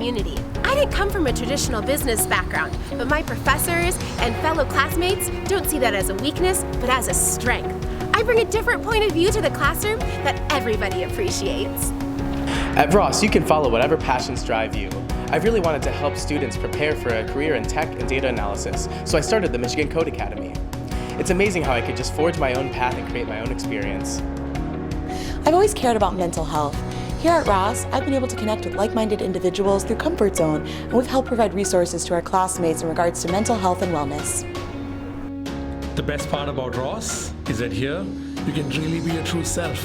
community. I didn't come from a traditional business background, but my professors and fellow classmates don't see that as a weakness, but as a strength. I bring a different point of view to the classroom that everybody appreciates. At Ross, you can follow whatever passions drive you. I really wanted to help students prepare for a career in tech and data analysis, so I started the Michigan Code Academy. It's amazing how I could just forge my own path and create my own experience. I've always cared about mental health. Here at Ross, I've been able to connect with like-minded individuals through Comfort Zone, and we've helped provide resources to our classmates in regards to mental health and wellness. The best part about Ross is that here, you can really be your true self.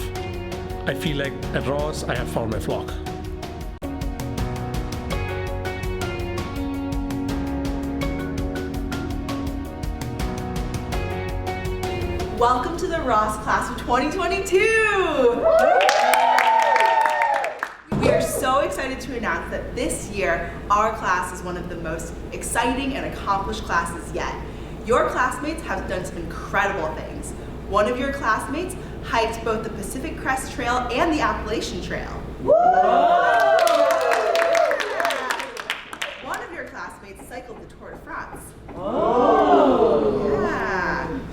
I feel like at Ross, I have found my flock. Welcome to the Ross class of 2022! We are so excited to announce that this year, our class is one of the most exciting and accomplished classes yet. Your classmates have done some incredible things. One of your classmates hiked both the Pacific Crest Trail and the Appalachian Trail. One of your classmates cycled the Tour de France.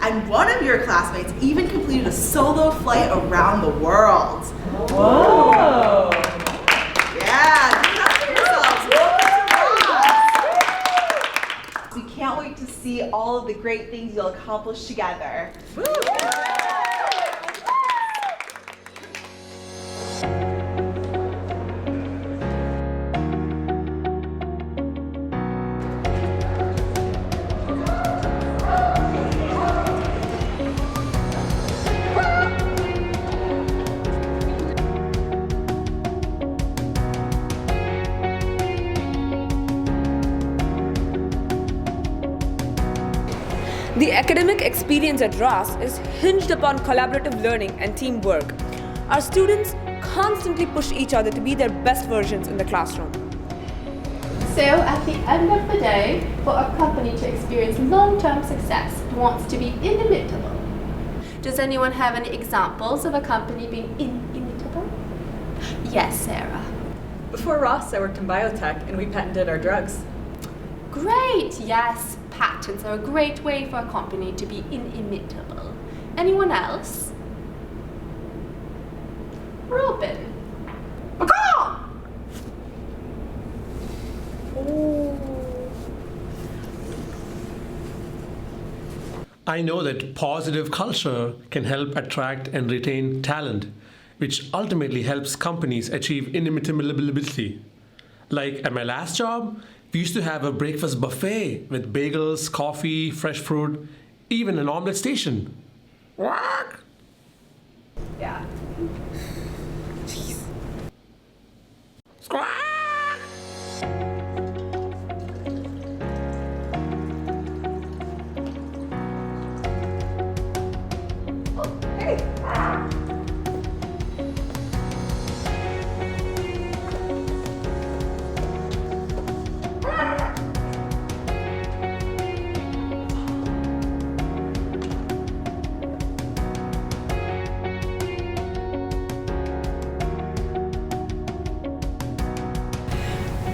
And one of your classmates even completed a solo flight around the world. Whoa! Yeah, congratulate yourselves. Welcome to Ross. We can't wait to see all of the great things you'll accomplish together. The academic experience at Ross is hinged upon collaborative learning and teamwork. Our students constantly push each other to be their best versions in the classroom. So at the end of the day, for a company to experience long-term success, it wants to be inimitable. Does anyone have any examples of a company being inimitable? Yes, Sarah. Before Ross, I worked in biotech and we patented our drugs. Great, yes. Patents are a great way for a company to be inimitable. Anyone else? Robin. I know that positive culture can help attract and retain talent, which ultimately helps companies achieve inimitability. Like at my last job, we used to have a breakfast buffet with bagels, coffee, fresh fruit, even an omelet station. What? Yeah. Jeez. Squawk!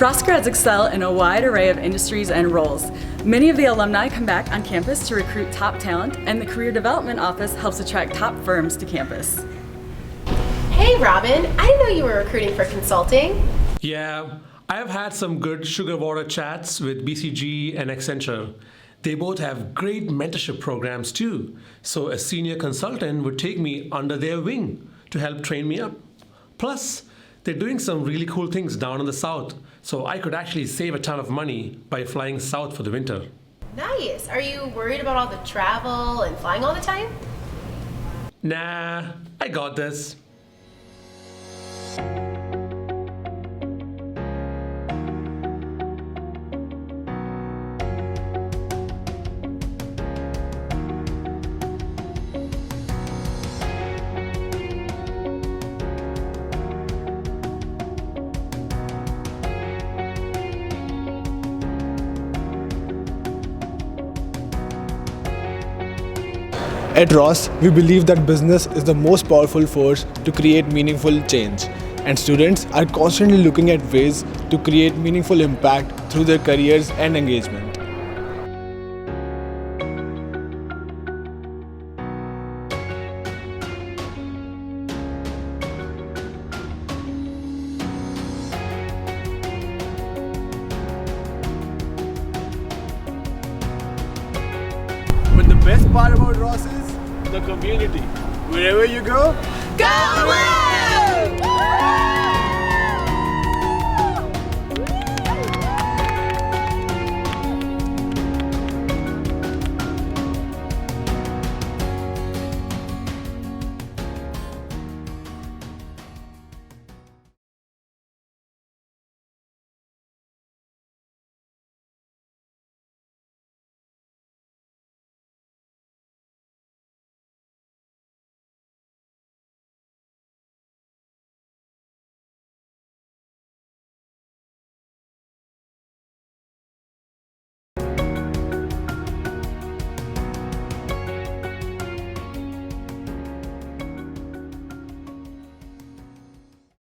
Ross grads excel in a wide array of industries and roles. Many of the alumni come back on campus to recruit top talent, and the Career Development Office helps attract top firms to campus. Hey Robin, I didn't know you were recruiting for consulting. Yeah, I have had some good sugar water chats with BCG and Accenture. They both have great mentorship programs too, so a senior consultant would take me under their wing to help train me up. Plus, they're doing some really cool things down in the south, so I could actually save a ton of money by flying south for the winter. Nice. Are you worried about all the travel and flying all the time? Nah, I got this. At Ross, we believe that business is the most powerful force to create meaningful change. and students are constantly looking at ways to create meaningful impact through their careers and engagement. But the best part about Ross is the community. Wherever you go, Go away!